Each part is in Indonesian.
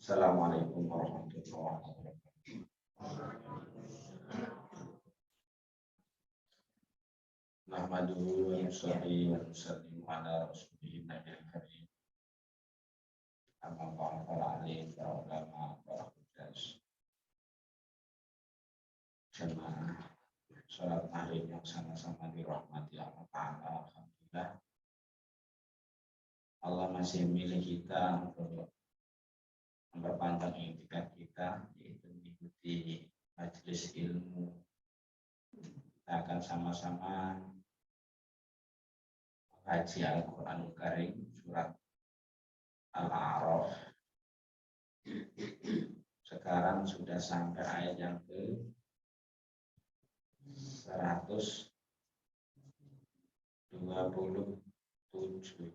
Assalamualaikum warahmatullahi wabarakatuh. Nahmaduhu wa nusalli wa nusallimu ala rasulih nabiyil karim. Amma ba'du, para alim, para ulama, para hujjaj. Jemaah salat maghrib yang sama-sama dirahmati Allah Ta'ala. Alhamdulillah, Allah masih milih kita untuk memperpanjang iktikaf kita, yaitu mengikuti majelis ilmu. Kita akan sama-sama mengkaji Al-Quranul Karim surat Al-A'raf. Sekarang sudah sampai ayat yang ke 127.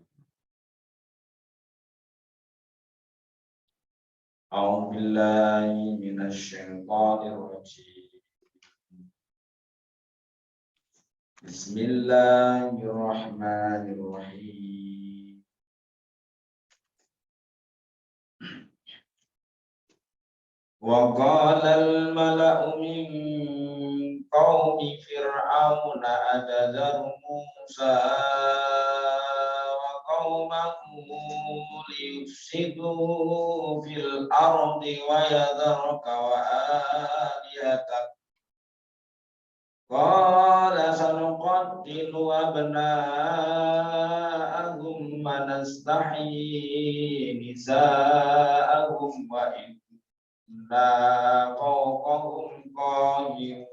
A'udzu billahi minasy syaithanir rajim. Bismillahirrahmanirrahim. Wa qala al-mala'u min qaumi fir'auna atadharu Musa wa qaumahu liyufsidu fil ardi wa yadharaka wa aliyatak. Qala sanuqattilu abna'ahum wa nastahyi nisa'ahum wa inna fawqahum qahirun.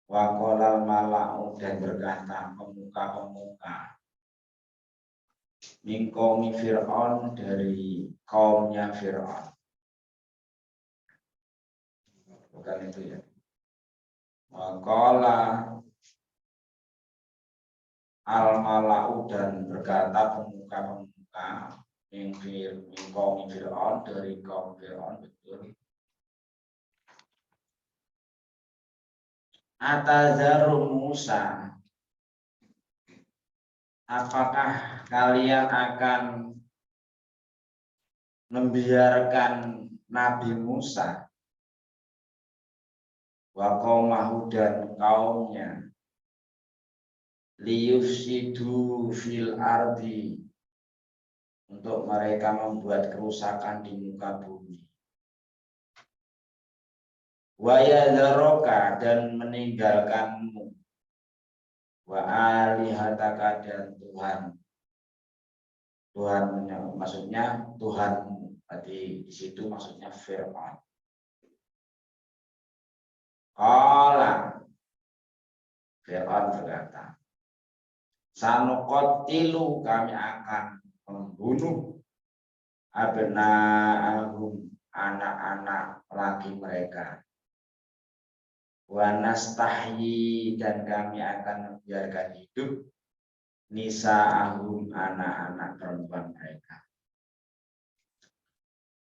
Wa qala mala'u, dan berkata pemuka-pemuka min qaumi Fir'aun, dari kaumnya Fir'aun. Bukan itu ya. Waqala al-mala'u, dan berkata pemuka-pemuka min qaumi Fir'aun, dari kaum Fir'aun, betul. Atazaru Musa, apakah kalian akan membiarkan Nabi Musa wa qaumahu, dan kaumnya liyufsidu fil ardi, untuk mereka membuat kerusakan di muka bumi, wa yadharaka, dan meninggalkanmu, wa alihataka, dan Tuhan maksudnya Tuhanmu. Tadi di situ maksudnya Fir'aun. Qala, Fir'aun berkata, sanuqattilu, kami akan membunuh abna'ahum, anak-anak laki mereka, wa nastahyi, dan kami akan membiarkan hidup nisa'ahum, anak-anak perempuan mereka.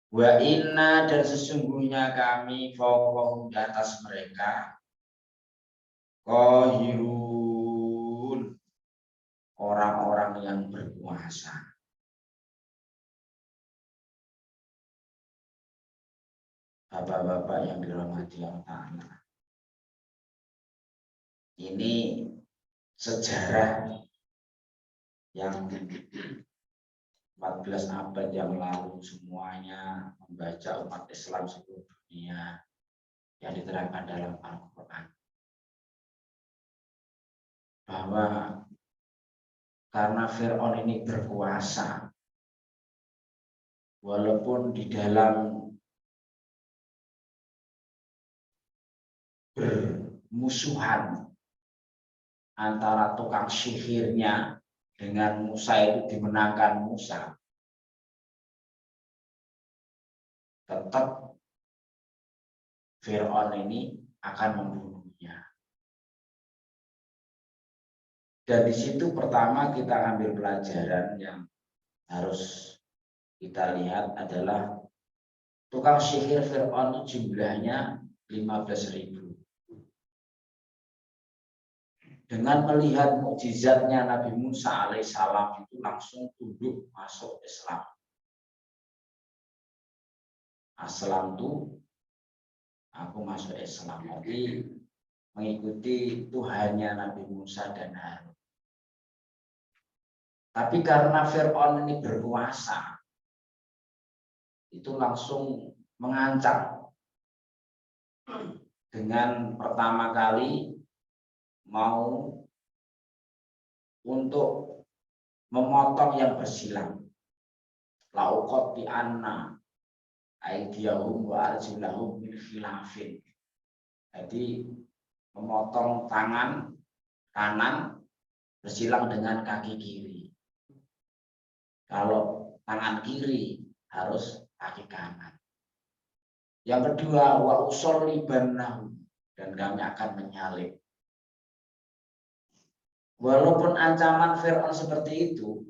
Wa inna, dan sesungguhnya kami fawqahum, di atas mereka, qahirun, orang-orang yang berkuasa. Bapak-bapak yang dirahmati Allah Ta'ala, ini sejarah yang 14 abad yang lalu semuanya membaca umat Islam seluruh dunia yang diterangkan dalam Al-Quran, bahwa karena Fir'aun ini berkuasa, walaupun di dalam bermusuhan antara tukang sihirnya dengan Musa, itu dimenangkan Musa, tetap Fir'aun ini akan membunuhnya. Dan di situ pertama kita ambil pelajaran yang harus kita lihat adalah tukang sihir Fir'aun itu jumlahnya 15.000. dengan melihat mukjizatnya Nabi Musa alaihissalam itu langsung tunduk masuk Islam. Aslam tuh aku masuk Islam, jadi mengikuti Tuhannya Nabi Musa dan Harun. Tapi karena Fir'aun ini berkuasa, itu langsung mengancam dengan pertama kali mau untuk memotong yang bersilang. Lauqati anna aydiyahum wa arjulahum min khilafin. Jadi memotong tangan kanan bersilang dengan kaki kiri. Kalau tangan kiri harus kaki kanan. Yang kedua, wa usollibannahu, dan kami akan menyalib. Walaupun ancaman Fir'aun seperti itu,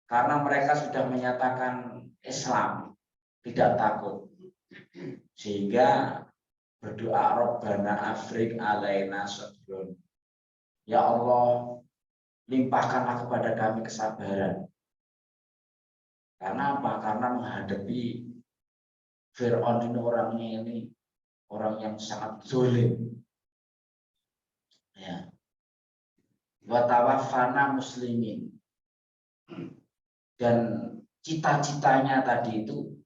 karena mereka sudah menyatakan Islam, tidak takut. Sehingga berdoa Rabbana afrik alaina sabrun. Ya Allah, limpahkanlah kepada kami kesabaran. Karena apa? Karena menghadapi Fir'aun ini orangnya ini orang yang sangat zalim. Ya. Wa tawaffana muslimin. Dan cita-citanya tadi itu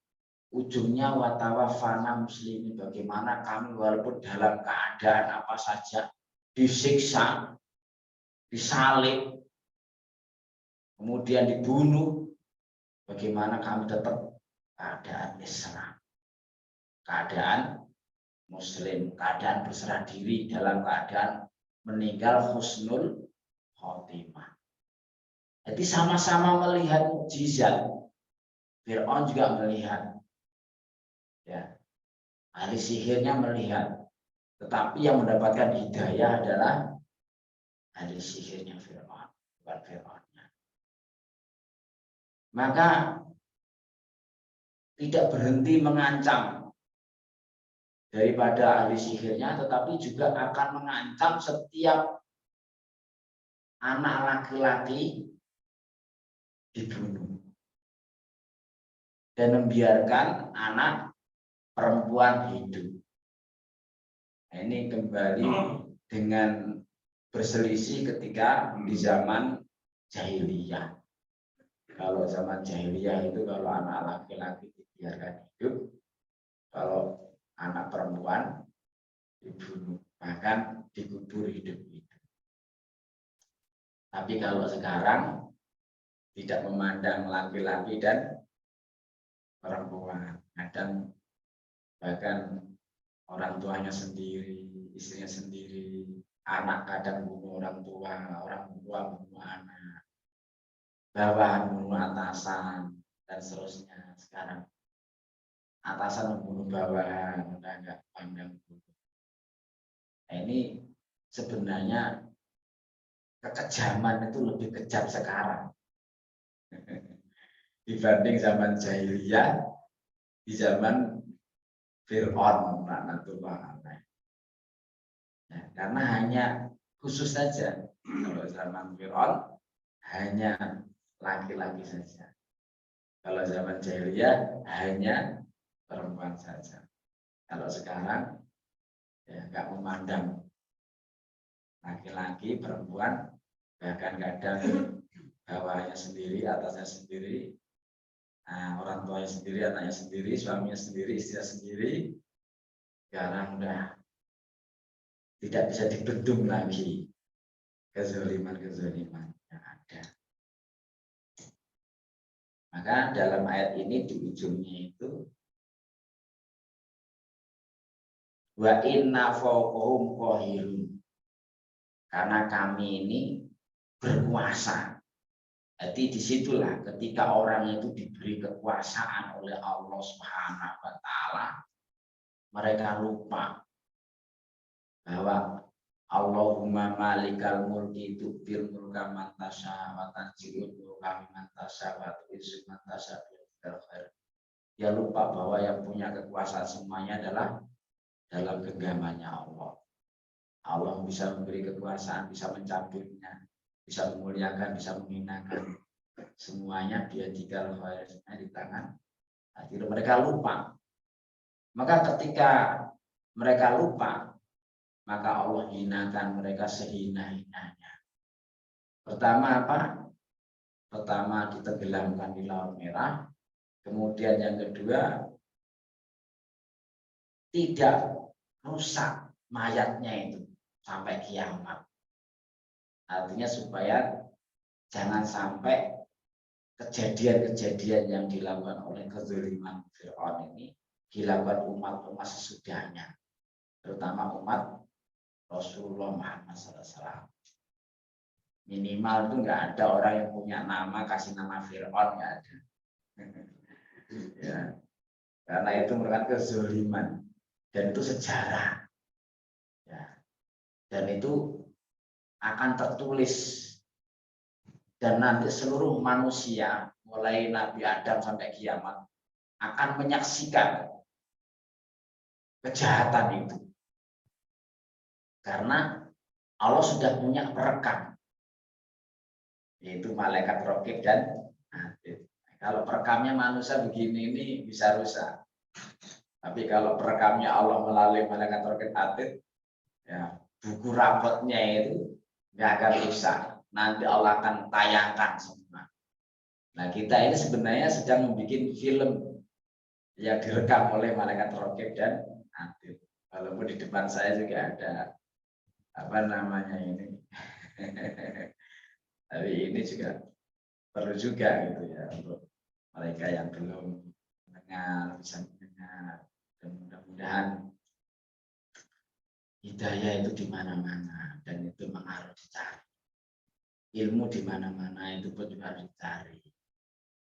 ujungnya wa tawaffana muslimin, bagaimana kami walaupun dalam keadaan apa saja, disiksa, disalib, kemudian dibunuh, bagaimana kami tetap keadaan Islam, keadaan Muslim, keadaan berserah diri, dalam keadaan meninggal husnul khotimah. Jadi sama-sama melihat mukjizat. Fir'aun juga melihat, ya, ahli sihirnya melihat, tetapi yang mendapatkan hidayah adalah ahli sihirnya Fir'aun, bukan Fir'aunnya. Maka tidak berhenti mengancam daripada ahli sihirnya, tetapi juga akan mengancam setiap anak laki-laki dibunuh dan membiarkan anak perempuan hidup. Nah, ini kembali dengan berselisih ketika di zaman jahiliyah. Kalau zaman jahiliyah itu kalau anak laki-laki dibiarkan hidup, kalau anak perempuan dibunuh, bahkan dikubur hidup-hidup. Tapi kalau sekarang tidak memandang laki-laki dan perempuan, kadang bahkan orang tuanya sendiri, istrinya sendiri, anak kadang bunuh orang tua bunuh anak, bawahan bunuh atasan, dan seterusnya. Sekarang atasan membunuh bawahan, udah nggak pandang bunuh. Nah, ini sebenarnya kekejaman itu lebih kejam sekarang dibanding zaman jahiliyah, di zaman Fir'aun laknatullah alaih. Nah, karena hanya khusus saja, kalau zaman Fir'aun hanya laki-laki saja. Kalau zaman jahiliyah hanya perempuan saja. Kalau sekarang ya nggak memandang laki-laki, perempuan, bahkan kadang bawahnya sendiri, atasnya sendiri, orang tuanya sendiri, anaknya sendiri, suaminya sendiri, istrinya sendiri. Sekarang udah tidak bisa dibendung lagi kezaliman-kezaliman yang ada. Maka dalam ayat ini di ujungnya itu wa inna fawqahum qahirun, karena kami ini berkuasa. Jadi disitulah ketika orang itu diberi kekuasaan oleh Allah Subhanahu wa Ta'ala, mereka lupa bahwa Allahumma malikal mulki tu'til mulka man tasya wa tanzi'ul mulka mimman tasya wa tu'izzu man tasya bil khair. Dia lupa bahwa yang punya kekuasaan semuanya adalah dalam genggamannya Allah. Allah bisa memberi kekuasaan, bisa mencabutnya, bisa memuliakan, bisa menghinakan. Semuanya biadikal khairnya di tangan. Akhirnya mereka lupa. Maka ketika mereka lupa, maka Allah hinakan mereka sehina-hinanya. Pertama apa? Pertama ditenggelamkan di Laut Merah. Kemudian yang kedua, tidak rusak mayatnya itu sampai kiamat. Artinya supaya jangan sampai kejadian-kejadian yang dilakukan oleh kezaliman Fir'aun ini dilakukan umat-umat sesudahnya, terutama umat Rasulullah Muhammad SAW. Minimal itu nggak ada orang yang punya nama kasih nama Fir'aun, nggak ada. Ya, karena itu merupakan kezaliman dan itu sejarah. Ya, dan itu akan tertulis dan nanti seluruh manusia mulai Nabi Adam sampai kiamat akan menyaksikan kejahatan itu karena Allah sudah punya perekam, yaitu malaikat Raqib dan Atid. Kalau perekamnya manusia begini ini bisa rusak, tapi kalau perekamnya Allah melalui malaikat Raqib Atid, ya buku rapotnya itu nggak akan rusak. Nanti Allah akan tayangkan semua. Nah, kita ini sebenarnya sedang membuat film yang direkam oleh malaikat Raqib dan Atid. Walaupun di depan saya juga ada apa namanya ini. Tapi ini juga perlu juga gitu ya untuk mereka yang belum mendengar bisa mendengar, dan mudah-mudahan hidayah itu di mana-mana dan itu memang harus dicari. Ilmu di mana-mana itu pun juga harus dicari.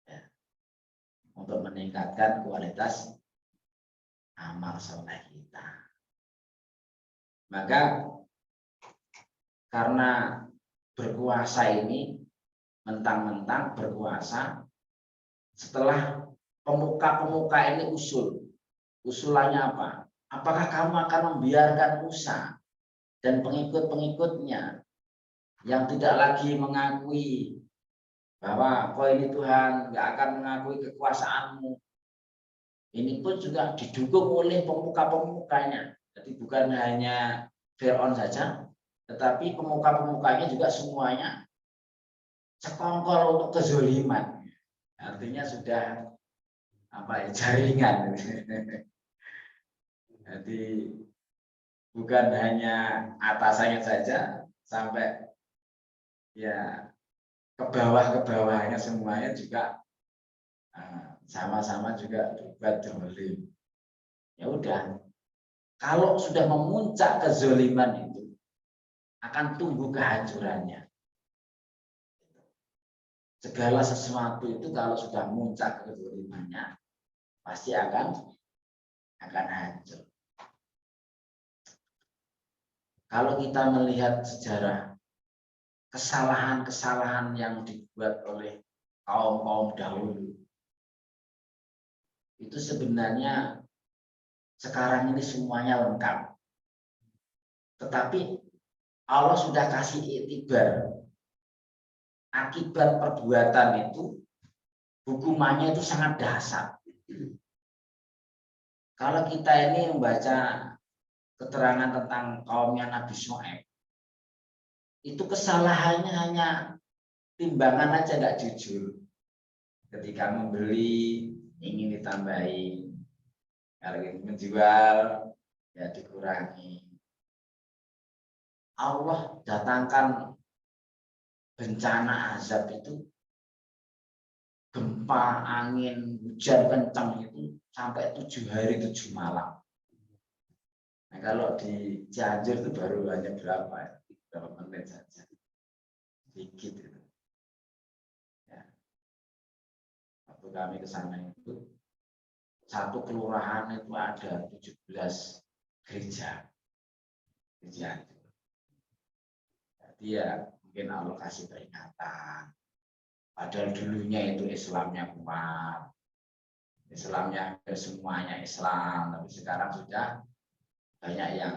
Ya. Untuk meningkatkan kualitas amal soleh kita. Maka karena berkuasa ini mentang-mentang berkuasa, setelah pemuka-pemuka ini usulannya apa? Apakah kamu akan membiarkan Musa dan pengikut-pengikutnya yang tidak lagi mengakui bahwa kau ini Tuhan, nggak akan mengakui kekuasaanmu? Ini pun juga didukung oleh pemuka-pemukanya. Jadi bukan hanya Fir'aun saja, tetapi pemuka-pemukanya juga semuanya sekongkol untuk kezoliman. Artinya sudah apa ya, jaringan. Jadi bukan hanya atasannya saja, sampai ya ke bawahnya semuanya juga sama-sama juga berbuat zalim. Ya udah, kalau sudah memuncak kezaliman itu akan tumbuh kehancurannya. Segala sesuatu itu kalau sudah muncak kezalimannya pasti akan hancur. Kalau kita melihat sejarah kesalahan-kesalahan yang dibuat oleh kaum-kaum dahulu, itu sebenarnya sekarang ini semuanya lengkap. Tetapi Allah sudah kasih iktibar. Akibat perbuatan itu, hukumannya itu sangat dahsyat. Kalau kita ini membaca keterangan tentang kaumnya Nabi Syuaib, itu kesalahannya hanya timbangan aja, nggak jujur. Ketika membeli ingin ditambahi, kalau ingin menjual ya dikurangi. Allah datangkan bencana azab itu, gempa, angin, hujan kencang itu sampai 7 hari 7 malam. Nah, kalau di Cianjur itu baru hanya berapa menit saja, sedikit itu. Ya. Waktu kami ke sana itu, satu kelurahan itu ada 17 gereja. Jadi ya mungkin Allah kasih peringatan. Padahal dulunya itu Islamnya kuat, Islamnya semuanya Islam, tapi sekarang sudah banyak yang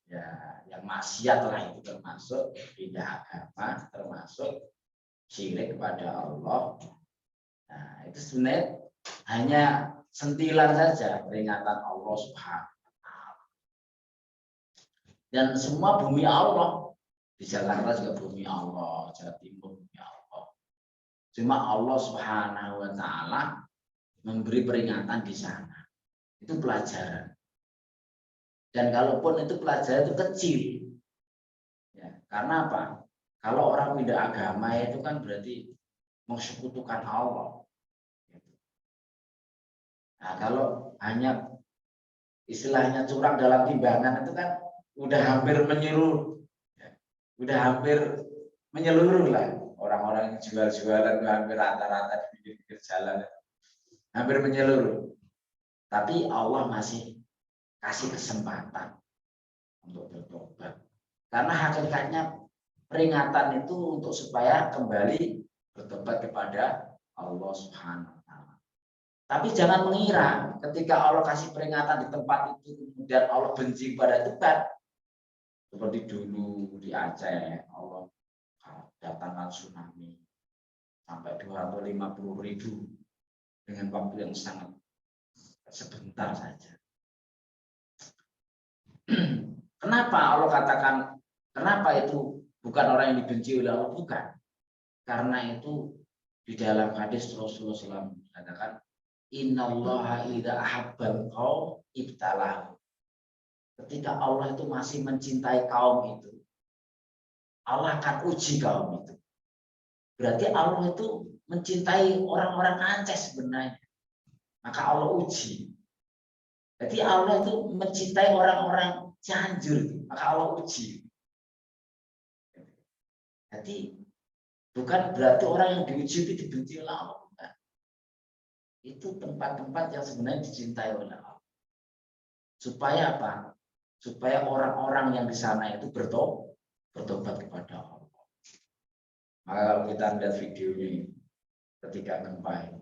ya yang maksiat lah itu termasuk pindah agama, termasuk syirik kepada Allah. Nah, itu sebenarnya hanya sentilan saja peringatan Allah Subhanahu wa Ta'ala. Dan semua bumi Allah. Di Jakarta juga bumi Allah, Jawa Timur bumi Allah. Cuma Allah Subhanahu wa Ta'ala memberi peringatan di sana. Itu pelajaran. Dan kalaupun itu pelajaran itu kecil. Ya, karena apa? Kalau orang pindah agama itu kan berarti mensekutukan Allah. Nah, kalau hanya istilahnya curang dalam timbangan itu kan udah hampir menyeluruh. Udah hampir menyeluruh lah. Orang-orang yang jual-jualan hampir rata-rata di pinggir-pinggir jalan. Hampir menyeluruh. Tapi Allah masih kasih kesempatan untuk bertobat. Karena hakikatnya peringatan itu untuk supaya kembali bertobat kepada Allah Subhanahu wa Ta'ala. Tapi jangan mengira ketika Allah kasih peringatan di tempat itu kemudian Allah benci pada tempat. Seperti dulu di Aceh, Allah datangkan tsunami sampai 250.000 dengan waktu yang sangat sebentar saja. Kenapa Allah katakan, kenapa itu bukan orang yang dibenci oleh Allah? Bukan. Karena itu di dalam hadis Rasulullah SAW katakan, innallaha idza ahabbal qaum ibtalahu. Ketika Allah itu masih mencintai kaum itu, Allah akan uji kaum itu. Berarti Allah itu mencintai orang-orang Aceh sebenarnya. Maka Allah uji. Jadi Allah itu mencintai orang-orang Cianjur, maka Allah uji. Jadi bukan berarti orang yang diuji itu dibenci oleh Allah. Bukan. Itu tempat-tempat yang sebenarnya dicintai oleh Allah. Supaya apa? Supaya orang-orang yang di sana itu bertobat kepada Allah. Maka kalau kita lihat video ini ketika gempa ini,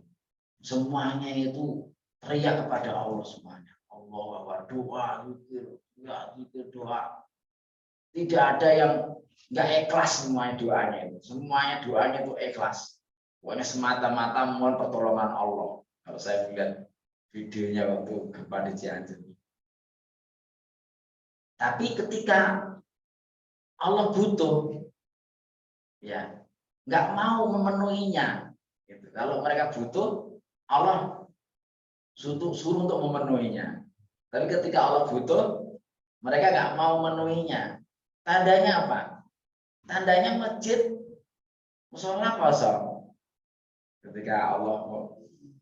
semuanya itu teriak kepada Allah semuanya. Allah doa, zikir, doa. Tidak ada yang nggak ikhlas semuanya doanya itu. Semuanya doanya itu ikhlas. Pokoknya semata-mata mohon pertolongan Allah. Kalau saya lihat videonya waktu gempa di Cianjur. Tapi ketika Allah butuh, ya nggak mau memenuhinya. Gitu. Kalau mereka butuh, Allah suruh untuk memenuhinya. Tapi ketika Allah butuh, mereka nggak mau memenuhinya. Tandanya apa? Tandanya masjid musola kosong. Ketika Allah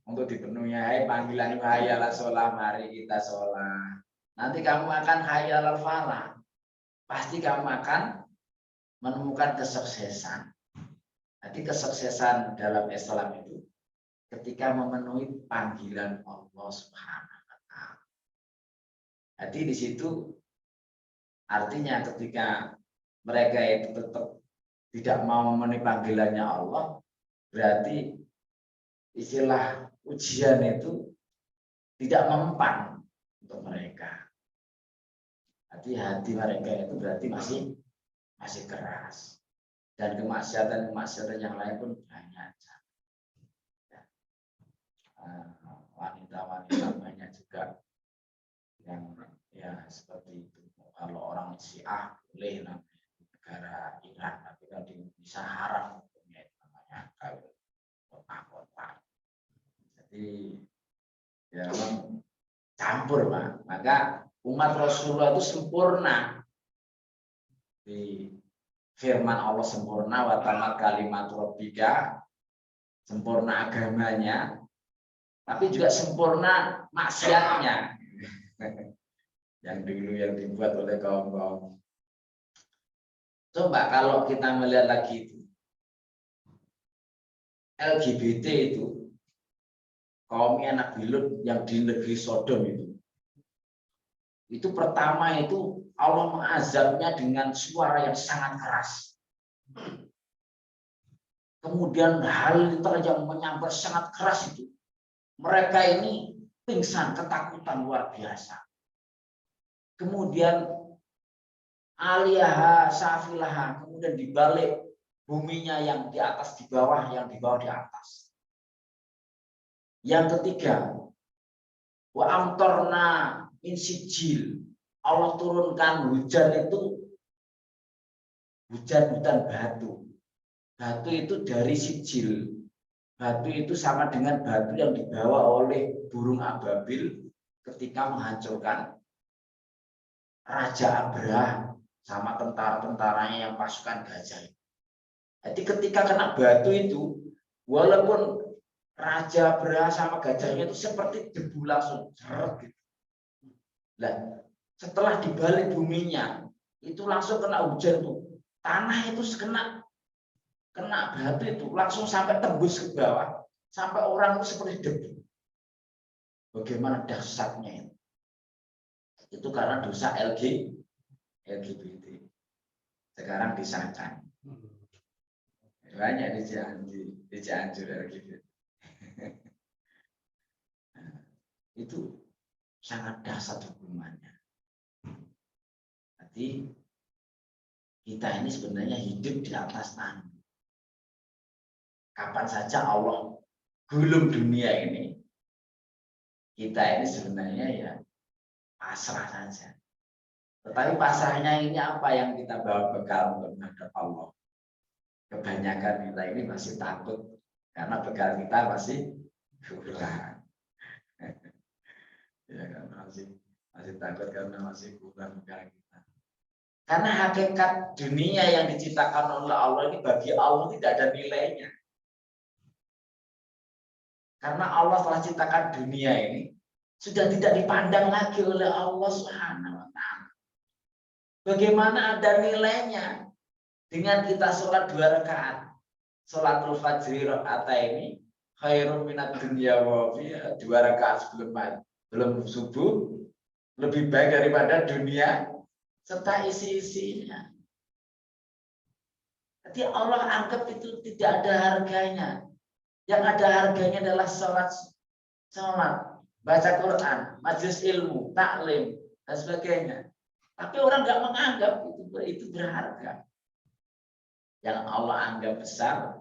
untuk dipenuhi, hai panggilan hayalah sholat, mari kita sholat. Nanti kamu akan hayalal falah. Pasti kamu akan menemukan kesuksesan. Jadi kesuksesan dalam Islam itu ketika memenuhi panggilan Allah Subhanahu wa Ta'ala. Jadi di situ artinya ketika mereka itu tetap tidak mau memenuhi panggilannya Allah, berarti istilah ujian itu tidak mempan untuk mereka. Hati mereka itu berarti masih keras. Dan kemaksiatan yang lain pun banyak. Wanita-wanita banyak juga yang ya seperti itu. Kalau orang Syiah boleh namanya negara Iran, tapi kalau di Indonesia haram hukumnya itu namanya kawin kotak-kotak. Jadi ya memang campur, Pak. Maka umat Rasulullah itu sempurna. Di firman Allah sempurna, wa tamat kalimat rabbika, sempurna agamanya, tapi juga sempurna maksiatnya. Yang dulu yang dibuat oleh kaum-kaum. Coba kalau kita melihat lagi itu, LGBT itu, kaumnya Nabi Lut yang di negeri Sodom itu pertama itu Allah mengazabnya dengan suara yang sangat keras. Kemudian halilintar yang menyambar sangat keras itu. Mereka ini pingsan, ketakutan luar biasa. Kemudian aliyaha safilaha, kemudian dibalik buminya yang di atas di bawah, yang di bawah di atas. Yang ketiga, wa amtorna min sijil, Allah turunkan hujan itu hujan batu. Batu itu dari sijil. Batu itu sama dengan batu yang dibawa oleh burung ababil ketika menghancurkan Raja Abraham sama tentara-tentaranya yang pasukan gajah. Jadi ketika kena batu itu, walaupun Raja Abraham sama gajahnya itu seperti debu langsung seret gitu. Nah, setelah dibalik buminya, itu langsung kena hujan tuh. Tanah itu kena batu itu langsung sampai tembus ke bawah, sampai orang itu seperti debu. Bagaimana dahsyatnya itu? Itu karena dosa LGBT. Sekarang disahkan. Banyak di Cianjur LGBT. Itu sangat dahsyat hukumannya. Jadi kita ini sebenarnya hidup di atas tanah. Kapan saja Allah gulung dunia ini, kita ini sebenarnya ya pasrah saja. Tetapi pasrahnya ini apa yang kita bawa bekal untuk menghadap Allah? Kebanyakan kita ini masih takut karena bekal kita masih kurang. Ya kan masih takut karena masih kurang bekal kita. Karena hakikat dunia yang diciptakan oleh Allah ini bagi Allah tidak ada nilainya. Karena Allah telah ciptakan dunia ini sudah tidak dipandang lagi oleh Allah Subhanahu wa taala. Bagaimana ada nilainya dengan kita sholat 2 rakaat. Sholatul fajri rakaataini khairun minad dunya wa fiha, 2 rakaat sebelum subuh lebih baik daripada dunia serta isi-isinya. Jadi Allah anggap itu tidak ada harganya. Yang ada harganya adalah sholat, baca Quran, majelis ilmu, taklim, dan sebagainya. Tapi orang nggak menganggap itu berharga. Yang Allah anggap besar,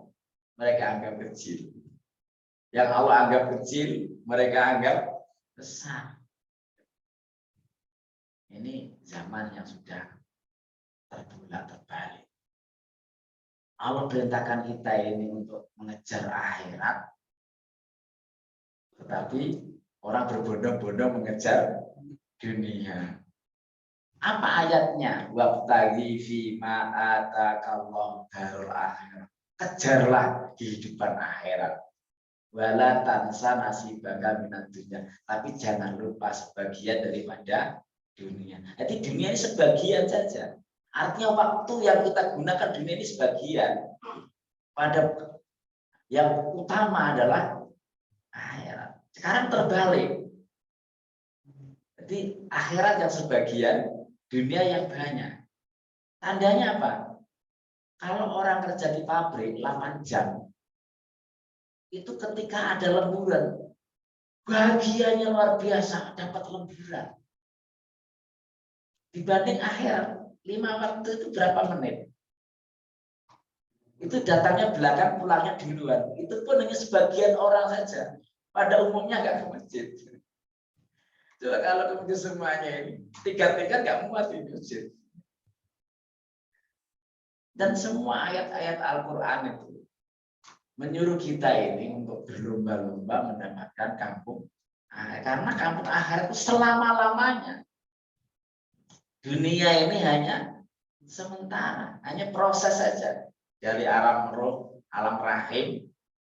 mereka anggap kecil. Yang Allah anggap kecil, mereka anggap besar. Ini zaman yang sudah terbalik. Allah perintahkan kita ini untuk mengejar akhirat, tetapi orang berbondong-bondong mengejar dunia. Apa ayatnya? Wabtaghi fima atakallahu darul akhirat. Kejarlah kehidupan akhirat. Wala tansa nasibaka minad dunya. Tapi jangan lupa sebagian daripada dunia. Jadi dunia ini sebagian saja. Artinya waktu yang kita gunakan dunia ini sebagian. Pada yang utama adalah akhirat. Sekarang terbalik. Jadi akhirat yang sebagian, dunia yang banyak. Tandanya apa? Kalau orang kerja di pabrik 8 jam, itu ketika ada lemburan, bahagianya luar biasa, dapat lemburan. Dibanding akhirat, 5 waktu itu berapa menit? Itu datangnya belakang, pulangnya duluan. Itu pun hanya sebagian orang saja. Pada umumnya nggak ke masjid. Coba kalau ke masjid semuanya ini, 3 nggak muat di masjid. Dan semua ayat-ayat Al-Quran itu menyuruh kita ini untuk berlomba-lomba mendapatkan kampung akhirat. Karena kampung akhirat itu selama-lamanya. Dunia ini hanya sementara, hanya proses saja. Dari alam roh, alam rahim,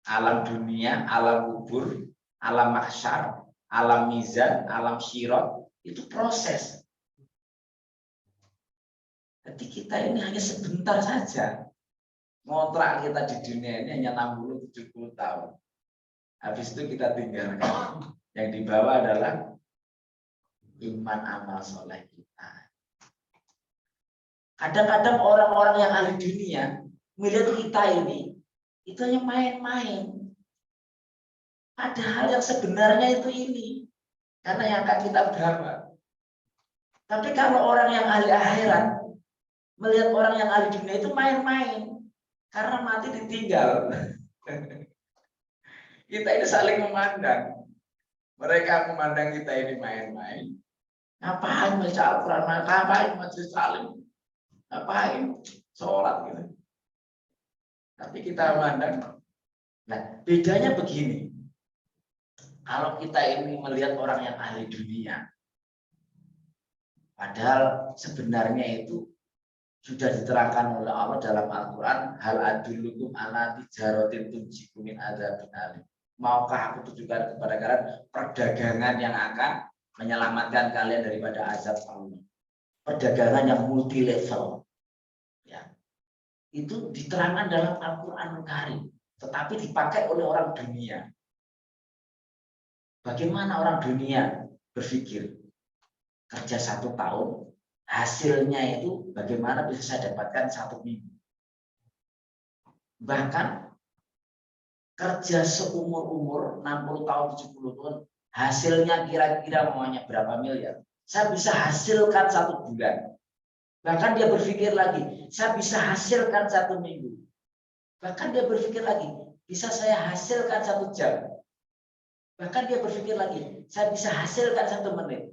alam dunia, alam kubur, alam mahsyar, alam mizan, alam syirat, itu proses. Jadi kita ini hanya sebentar saja. Ngontrak kita di dunia ini hanya 60-70 tahun. Habis itu kita tinggalkan. Yang dibawa adalah iman amal soleh kita. Kadang-kadang orang-orang yang ahli dunia melihat kita ini, itu hanya main-main. Padahal yang sebenarnya itu ini. Karena yang akan kita bawa. Tapi kalau orang yang ahli akhirat, melihat orang yang ahli dunia itu main-main, karena mati ditinggal. Kita ini saling memandang. Mereka memandang kita ini main-main. Ngapain baca Al-Quran? Ngapain majelis saling? Ngapain sholat gitu? Tapi kita memandang. Nah, bedanya begini. Kalau kita ini melihat orang yang ahli dunia, padahal sebenarnya itu sudah diterangkan oleh Allah dalam Al-Quran, hal adullukum ala tijaratin tunjikum min adzabin alim. Maukah aku tunjukkan kepada kalian perdagangan yang akan menyelamatkan kalian daripada azab Allah. Perdagangan yang multi level. Ya. Itu diterangkan dalam Al-Quran Karim, tetapi dipakai oleh orang dunia. Bagaimana orang dunia berpikir? Kerja 1 tahun, hasilnya itu bagaimana bisa saya dapatkan 1 minggu. Bahkan kerja seumur-umur 60 tahun, 70 tahun, hasilnya kira-kira maunya berapa miliar. Saya bisa hasilkan 1 bulan. Bahkan dia berpikir lagi, saya bisa hasilkan 1 minggu. Bahkan dia berpikir lagi, bisa saya hasilkan 1 jam. Bahkan dia berpikir lagi, saya bisa hasilkan 1 menit.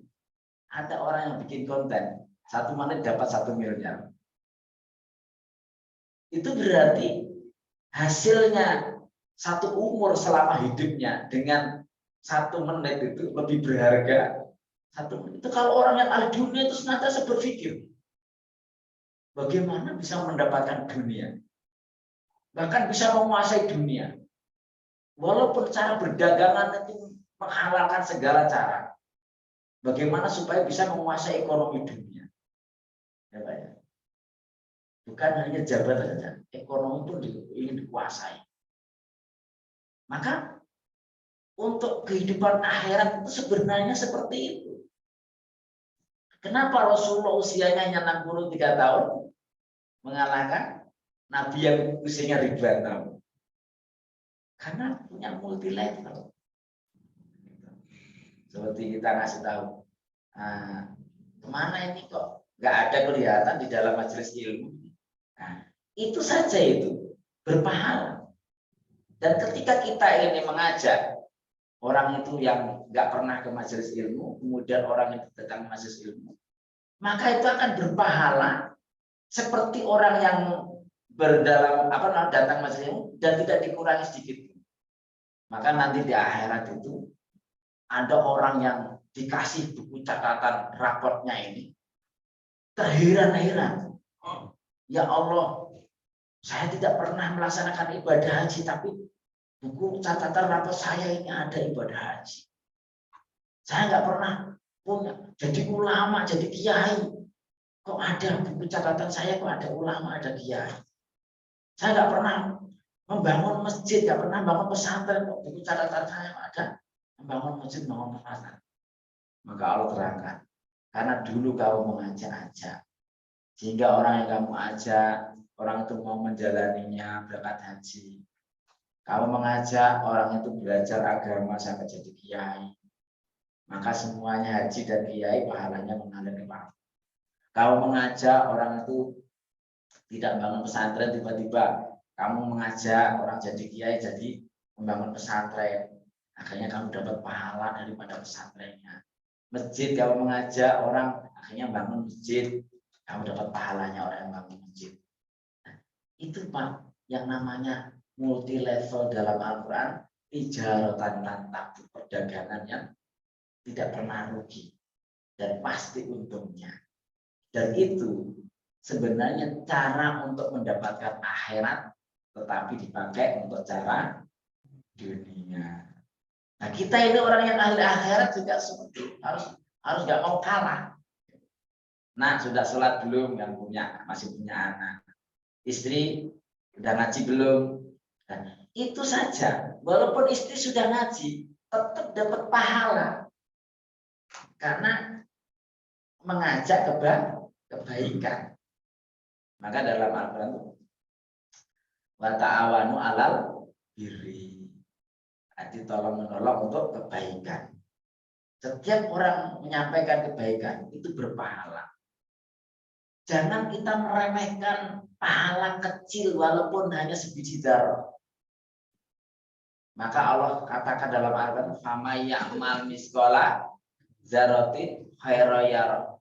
Ada orang yang bikin konten, 1 menit dapat 1 miliar. Itu berarti hasilnya 1 umur selama hidupnya dengan 1 menit itu lebih berharga. 1 menit. Itu kalau orang yang ahli dunia itu senantiasa berpikir, bagaimana bisa mendapatkan dunia. Bahkan bisa menguasai dunia. Walaupun cara berdagangan itu menghalalkan segala cara. Bagaimana supaya bisa menguasai ekonomi dunia. Ya, Pak, ya. Bukan hanya jabatan saja, ekonomi pun ingin dikuasai. Maka untuk kehidupan akhirat itu sebenarnya seperti itu. Kenapa Rasulullah usianya hanya 63 tahun mengalahkan Nabi yang usianya ribuan tahun? Karena punya multi level. Seperti kita ngasih tahu, nah, kemana ini kok nggak ada kelihatan di dalam majelis ilmu. Nah, itu saja itu berpahala. Dan ketika kita ini mengajak orang itu yang nggak pernah ke majelis ilmu, kemudian orang itu datang ke majelis ilmu, maka itu akan berpahala seperti orang yang berdalam datang majelis ilmu dan tidak dikurangi sedikit. Maka nanti di akhirat itu ada orang yang dikasih buku catatan raportnya ini terheran-heran. Ya Allah, saya tidak pernah melaksanakan ibadah haji, tapi buku catatan rapor saya ini ada ibadah haji. Saya nggak pernah punya jadi ulama, jadi kiai. Kok ada buku catatan saya, kok ada ulama, ada kiai. Saya nggak pernah membangun masjid, nggak pernah bangun pesantren, kok buku catatan saya ada membangun masjid, membangun pesantren. Maka Allah terangkan, karena dulu kamu mengajak-ajak, sehingga orang yang kamu ajak, orang itu mau menjalaninya berangkat haji. Kamu mengajak orang itu belajar agama sampai jadi kiai, maka semuanya haji dan kiai pahalanya mengalir ke kamu. Kamu mengajak orang itu tidak bangun pesantren, tiba-tiba kamu mengajak orang jadi kiai, jadi membangun pesantren, akhirnya kamu dapat pahala daripada pesantrennya. Masjid, kamu mengajak orang akhirnya bangun masjid, kamu dapat pahalanya orang yang bangun masjid. Nah, itu Pak yang namanya multi level dalam Al-Quran, tijaratan tanpa perdagangan yang tidak pernah rugi dan pasti untungnya. Dan itu sebenarnya cara untuk mendapatkan akhirat, tetapi dipakai untuk cara dunia. Nah, kita ini orang yang ahli akhirat juga seperti harus nggak mau kalah. Nah, sudah sholat belum? Yang masih punya anak. Istri udah ngaji belum? Dan itu saja. Walaupun istri sudah ngaji, tetap dapat pahala. Karena mengajak kebaikan. Maka dalam Al-Quran itu wa ta'awanu 'alal birri. Jadi tolong menolong untuk kebaikan. Setiap orang menyampaikan kebaikan itu berpahala. Jangan kita meremehkan pahala kecil walaupun hanya sebiji zarah. Maka Allah katakan dalam Al-Quran, "Fama ya'mal misqala dzarratin khairan yarah."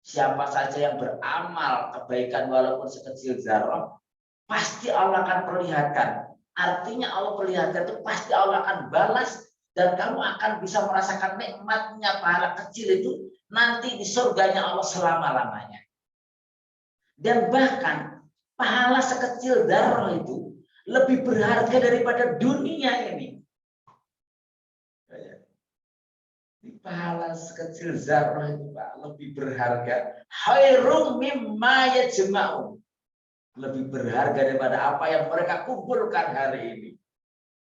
Siapa saja yang beramal kebaikan walaupun sekecil zarah, pasti Allah akan perlihatkan. Artinya Allah perlihatkan itu pasti Allah akan balas, dan kamu akan bisa merasakan nikmatnya pahala kecil itu nanti di surganya Allah selama-lamanya. Dan bahkan pahala sekecil zarah itu lebih berharga daripada dunia ini. Pahala sekecil zarah itu Pak lebih berharga. Khairum mimma yajma'un. Lebih berharga daripada apa yang mereka kumpulkan hari ini.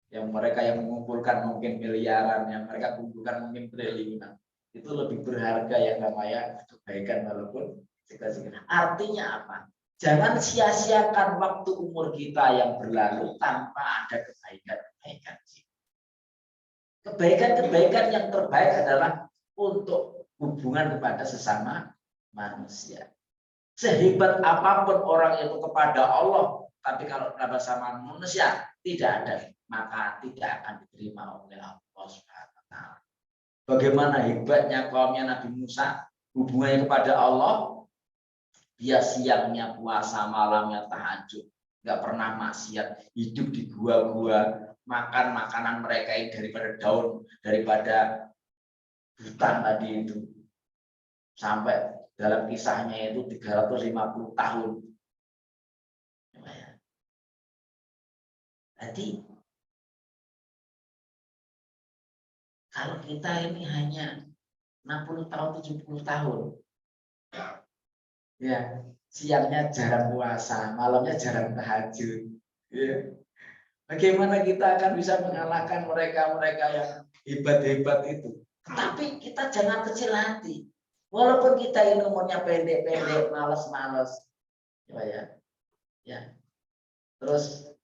Yang mereka yang mengumpulkan mungkin miliaran, yang mereka kumpulkan mungkin triliunan. Itu lebih berharga yang namanya kebaikan walaupun sekecil. Artinya apa? Jangan sia-siakan waktu umur kita yang berlalu tanpa ada kebaikan-kebaikan. Kebaikan-kebaikan yang terbaik adalah untuk hubungan kepada sesama manusia. Sehebat apapun orang itu kepada Allah, tapi kalau kepada sama manusia tidak ada, maka tidak akan diterima oleh Allah Subhanahu wa taala. Bagaimana hebatnya kaumnya Nabi Musa, hubungannya kepada Allah, dia siangnya puasa, malamnya tahajud, nggak pernah maksiat, hidup di gua-gua, makan makanan mereka ini daripada daun, daripada hutan tadi itu. Sampai dalam kisahnya itu 350 tahun. Jadi kalau kita ini hanya 60 tahun, 70 tahun. Ya, siangnya jarang puasa, malamnya jarang tahajud. Ya. Bagaimana kita akan bisa mengalahkan mereka-mereka yang hebat-hebat itu? Tapi kita jangan kecil hati. Walaupun kita ini umurnya pendek-pendek, malas-malas. Ya. Terus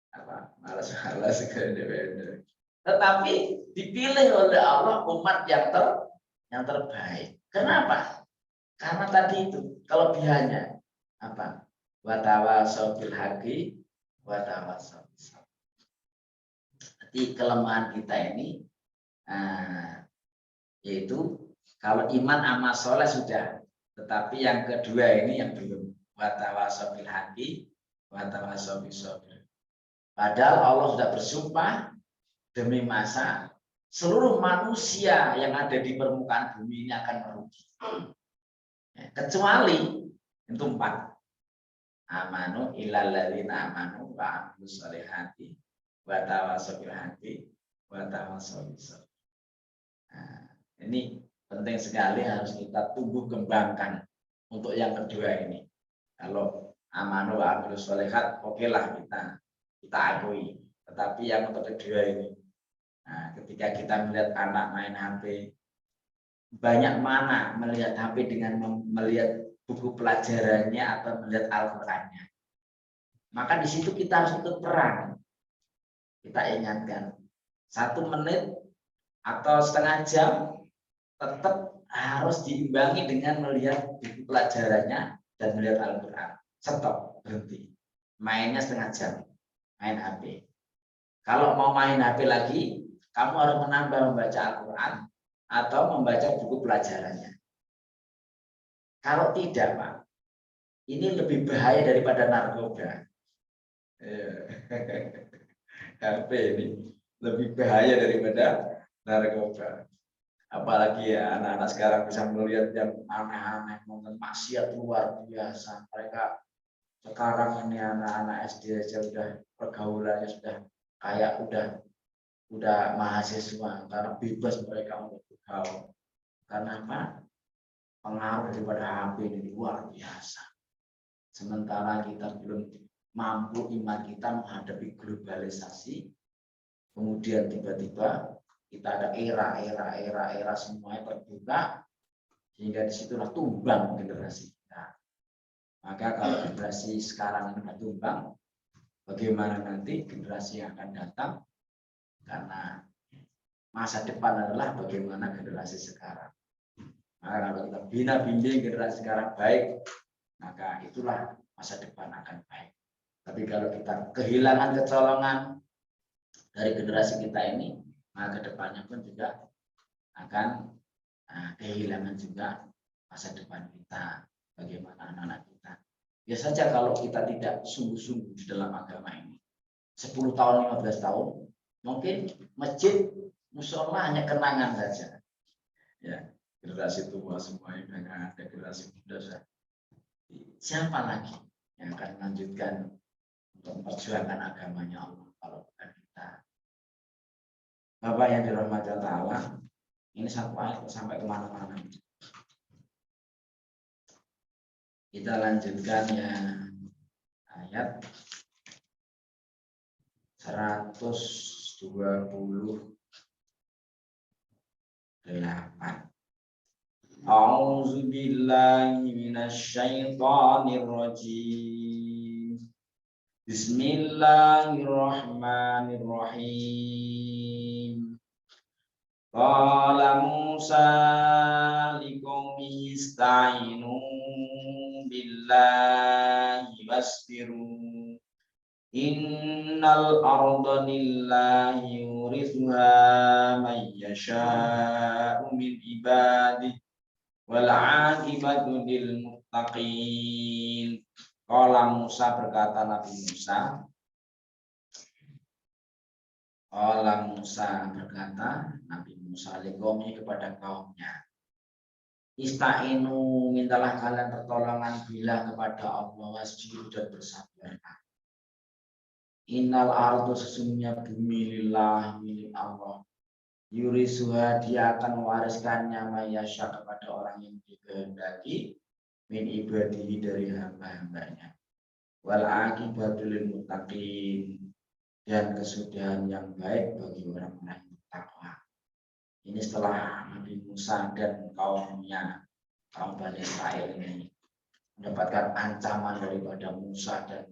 apa? Malas-malas pendek-pendek. Tetapi dipilih oleh Allah umat yang terbaik. Kenapa? Karena tadi itu kelebihannya apa? Wa tawasau bil haqqi wa tawasau bis sabr. Jadi kelemahan kita ini yaitu kalau iman amal soleh sudah, tetapi yang kedua ini yang belum. Wa tawasau bil haqqi wa tawasau bis sabr. Padahal Allah sudah bersumpah demi masa seluruh manusia yang ada di permukaan bumi ini akan merugi. Kecuali itu 4. Amanu illal ladzina amanu wa amilus sholihati wa tawassaw bil haqqi wa tawassaw bis sabr. Nah, ini penting sekali harus kita tumbuh kembangkan untuk yang kedua ini. Kalau amanu wa amilus sholihat, okelah kita akui. Tetapi yang kedua ini, nah, ketika kita melihat anak main HP, banyak mana melihat HP dengan melihat buku pelajarannya atau melihat Al-Qur'annya. Maka di situ kita harus ikut peran. Kita ingatkan 1 menit atau setengah jam tetap harus diimbangi dengan melihat buku pelajarannya dan melihat Al-Qur'an. Stop, berhenti. Mainnya setengah jam, main HP. Kalau mau main HP lagi, kamu harus menambah membaca Al-Qur'an atau membaca buku pelajarannya. Kalau tidak, Pak, ini lebih bahaya daripada narkoba. HP ini lebih bahaya daripada narkoba. Apalagi ya anak-anak sekarang bisa melihat yang aneh-aneh, nonton maksiat luar biasa. Mereka sekarang ini anak-anak SD aja udah pergaulannya sudah kayak udah mahasiswa, karena bebas mereka untuk bergaul. Karena apa? Pengaruh daripada HP ini luar biasa. Sementara kita belum mampu iman kita menghadapi globalisasi, kemudian tiba-tiba kita ada era semuanya terbuka, sehingga disitulah tumbang generasi kita. Maka kalau generasi sekarang ini tumbang, bagaimana nanti generasi yang akan datang? Karena masa depan adalah bagaimana generasi sekarang. Maka kalau kita bina bimbing generasi sekarang baik, maka itulah masa depan akan baik. Tapi kalau kita kehilangan kecolongan dari generasi kita ini, maka kedepannya pun juga akan kehilangan juga masa depan kita, bagaimana anak-anak kita. Ya saja kalau kita tidak sungguh-sungguh di dalam agama ini, 10 tahun, 15 tahun, mungkin masjid, musola hanya kenangan saja. Ya, generasi tua semuanya sudah nggak ada, generasi muda sudah. Siapa lagi yang akan melanjutkan untuk memperjuangkan agamanya Allah kalau bukan kita? Bapak yang dirahmati Allah, ini satu ayat sampai kemana-mana. Kita lanjutkan ya, ayat 128. A'udzu billahi minasyaitonir rajim. Bismillahirrahmanirrahim. Qala Musa liqaumihi ista'inu billahi wasbiru. Innal arda lillahi yurithuha man yasha'u min ibadihi wal 'aqibatu lil muttaqin. Qala Musa, berkata Nabi Musa. Qala Musa, berkata Nabi Musa liqaumi, kepada kaumnya. Ista'inu, mintalah kalian pertolongan bila kepada Allah, wasbiru, dan bersabarlah. Innal ardu, sesungguhnya bumi, lillah, milik Allah. Yurisuha, dia akan mewariskannya mayasya kepada orang yang dikehendaki min ibadihi, dari hamba-hambanya. Wal aqibatu lil muttaqin, dan kesudahan yang baik bagi orang-orang yang bertakwa. Ini setelah Nabi Musa dan kaumnya, kaum Bani Israil ini mendapatkan ancaman daripada Musa dan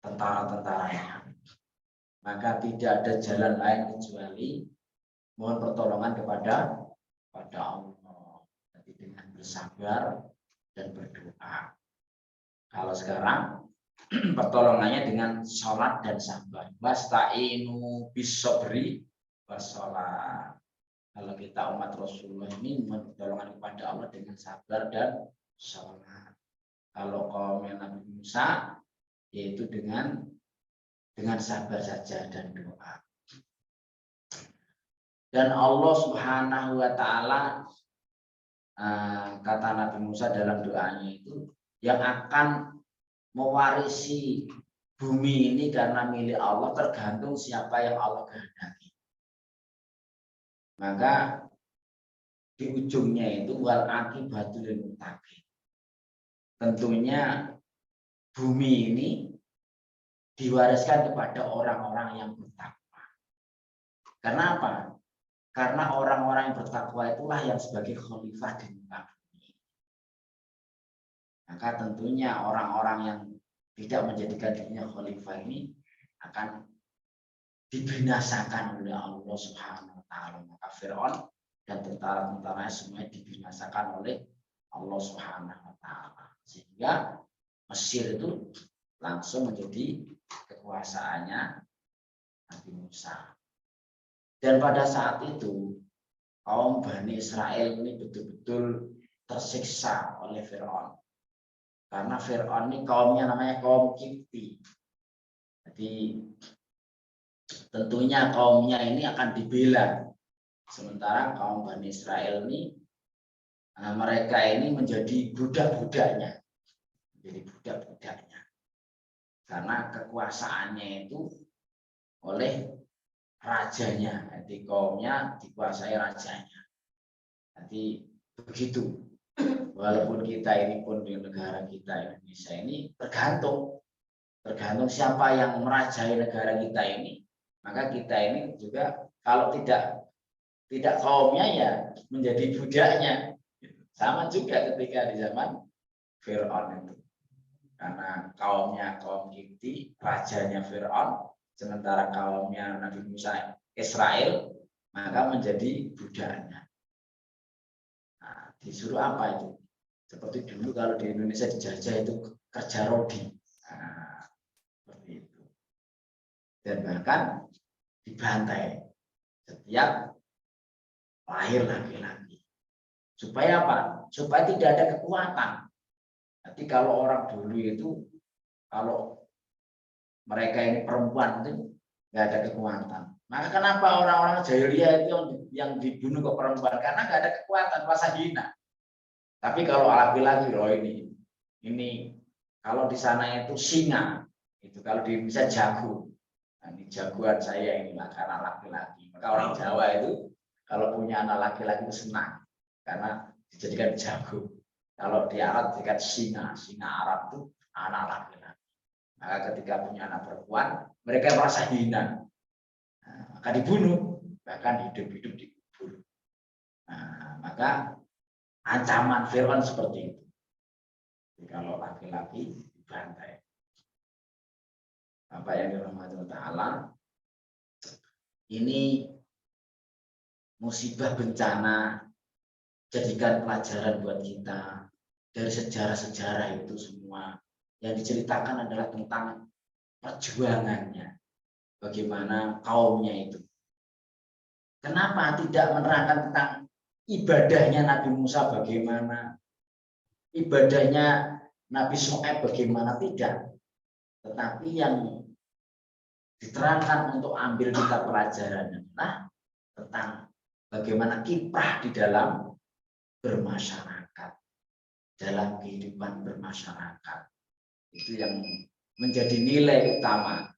tentara-tentaranya, maka tidak ada jalan lain kecuali mohon pertolongan kepada Allah. Jadi dengan bersabar dan berdoa. Kalau sekarang pertolongannya dengan sholat dan sabar. Wasta'inu bis-sabri was-sholat. Kalau kita umat Rasulullah ini mohon pertolongan kepada Allah dengan sabar dan sholat. Kalau kaum Nabi Musa, yaitu dengan sabar saja dan doa. Dan Allah Subhanahu wa Ta'ala, kata Nabi Musa dalam doanya itu, yang akan mewarisi bumi ini karena milik Allah tergantung siapa yang Allah kehendaki. Maka di ujungnya itu wal aqibatu lil muttaqin. Tentunya bumi ini diwariskan kepada orang-orang yang bertakwa. Karena apa? Karena orang-orang yang bertakwa itulah yang sebagai khalifah di muka bumi. Maka tentunya orang-orang yang tidak menjadikan dirinya khalifah ini akan dibinasakan oleh Allah Subhanahu wa Ta'ala. Maka Fir'aun dan tentara-tentaranya semuanya dibinasakan oleh Allah Subhanahu wa Ta'ala. Sehingga Mesir itu langsung menjadi kekuasaannya Nabi Musa. Dan pada saat itu kaum Bani Israel ini betul-betul tersiksa oleh Fir'aun. Karena Fir'aun ini kaumnya namanya kaum Kipti. Jadi tentunya kaumnya ini akan dibela. Sementara kaum Bani Israel ini, mereka ini menjadi budak-budaknya. Menjadi budak-budaknya. Karena kekuasaannya itu oleh rajanya. Jadi kaumnya dikuasai rajanya. Jadi begitu. Walaupun kita ini pun di negara kita Indonesia ini tergantung siapa yang merajai negara kita ini, maka kita ini juga kalau tidak kaumnya ya menjadi budaknya. Sama juga ketika di zaman Fir'aun itu, karena kaumnya kaum Kipti, rajanya Fir'aun, sementara kaumnya Nabi Musa Israel, maka menjadi budaknya. Di disuruh apa itu? Seperti dulu kalau di Indonesia dijajah itu kerja rodi. Nah, seperti itu. Dan bahkan dibantai setiap lahir laki-laki. Supaya apa? Supaya tidak ada kekuatan. Nanti kalau orang dulu itu, kalau mereka ini perempuan itu nggak ada kekuatan. Maka kenapa orang-orang jahiliyah itu yang dibunuh ke perempuan? Karena nggak ada kekuatan, rasa hina. Tapi kalau laki-laki, loh ini kalau di sana itu singa, itu kalau di Indonesia jago. Nah, ini jagoan saya ini karena laki-laki. Maka orang Jawa itu kalau punya anak laki-laki itu senang karena dijadikan jago. Kalau di Arab dijadikan singa Arab itu anak laki-laki. Maka ketika punya anak perempuan, mereka merasa hina. Nah, maka dibunuh, bahkan hidup-hidup dikubur. Nah, maka ancaman Fir'aun seperti itu. Jadi kalau laki-laki dibantai. Bapak yang dirahmati Allah Ta'ala, ini musibah bencana, jadikan pelajaran buat kita. Dari sejarah-sejarah itu semua yang diceritakan adalah tentang perjuangannya, bagaimana kaumnya itu. Kenapa tidak menerangkan tentang ibadahnya Nabi Musa bagaimana, ibadahnya Nabi Shu'aib bagaimana? Tidak. Tetapi yang diterangkan untuk ambil kita pelajaran adalah tentang bagaimana kiprah di dalam bermasyarakat, dalam kehidupan bermasyarakat. Itu yang menjadi nilai utama.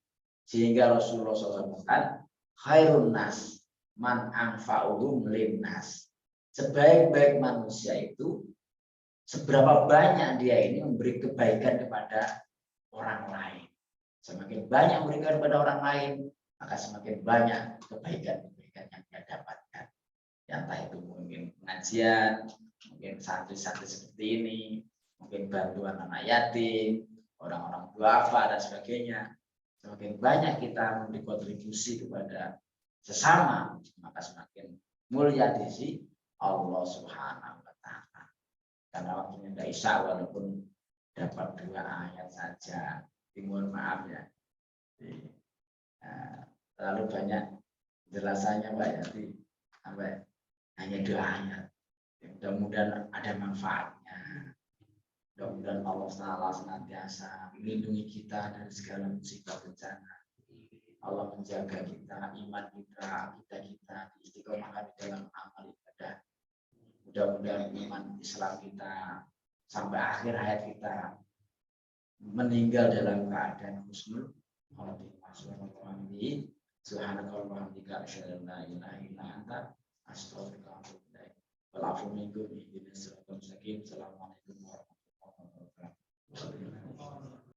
Sehingga Rasulullah SAW katakan, khairun nas man anfa'uhum linnas. Sebaik-baik manusia itu seberapa banyak dia ini memberi kebaikan kepada orang lain. Semakin banyak memberikan kepada orang lain, maka semakin banyak kebaikan-kebaikan yang dia dapatkan. Entah itu mungkin pengajian, mungkin santri-santri seperti ini, mungkin bantuan anak yatim, orang-orang duafa dan sebagainya. Semakin banyak kita memberi kontribusi kepada sesama, maka semakin mulia di sisi Allah Subhanahu wa Ta'ala. Karena waktunya tidak isya, walaupun dapat 2 ayat saja, mohon maaf ya. Terlalu banyak jelasannya Mbak Yati, sampai hanya 2 ayat. Mudah-mudahan ada manfaatnya. Mudah-mudahan Allah Ta'ala senantiasa melindungi kita dari segala musibah bencana. Allah menjaga kita, iman kita, kita diistiqomahkan di dalam amal ibadah. Mudah-mudahan iman Islam kita sampai akhir hayat kita meninggal dalam keadaan husnul khotimah. Subhanakallahumma wa bihamdika asyhadu an la ilaha illa anta astaghfiruka wa atubu ilaik. Wal 'afwu minkum. Assalamualaikum.